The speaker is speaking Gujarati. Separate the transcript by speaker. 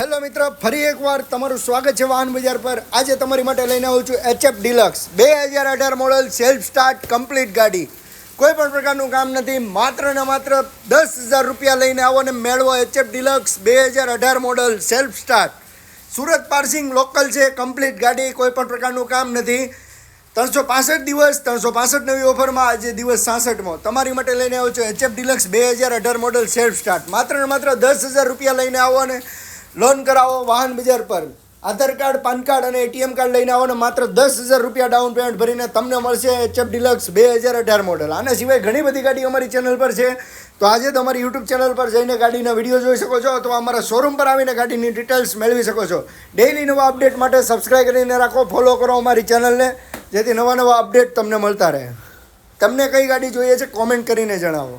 Speaker 1: હેલો મિત્ર, ફરી એકવાર તમારું સ્વાગત છે વાહન બજાર પર. આજે તમારી માટે લઈને આવું છું HF deluxe 2018 model self start complete ગાડી. કોઈ પણ પ્રકારનું કામ નથી, માત્ર ને માત્ર 10,000 રૂપિયા લઈને આવો ને મેળવો HF deluxe 2018 model self start. Surat passing local છે, કમ્પ્લીટ ગાડી, કોઈ પણ પ્રકારનું કામ નથી. 365 દિવસ 365 નવી ઓફરમાં આજે દિવસ 66મો તમારી માટે લઈને આવું છું HF deluxe 2018 model self start. માત્ર ને માત્ર 10,000 રૂપિયા લઈને આવો અને લોન કરાવો વાહન બજાર પર. આધાર કાર્ડ, પાન કાર્ડ અને ATM કાર્ડ લઈને આવો ને માત્ર 10,000 રૂપિયા ડાઉન પેમેન્ટ ભરીને તમને મળશે HF ડિલક્સ 2018 મોડલ. આના સિવાય ઘણી બધી ગાડી અમારી ચેનલ પર છે, તો આજે તમારી યુટ્યુબ ચેનલ પર જઈને ગાડીના વિડીયો જોઈ શકો છો અથવા અમારા શોરૂમ પર આવીને ગાડીની ડિટેલ્સ મેળવી શકો છો. ડેઇલી નવા અપડેટ માટે સબસ્ક્રાઈબ કરીને રાખો, ફોલો કરો અમારી ચેનલને, જેથી નવા અપડેટ તમને મળતા રહે. તમને કઈ ગાડી જોઈએ છે કોમેન્ટ કરીને જણાવો.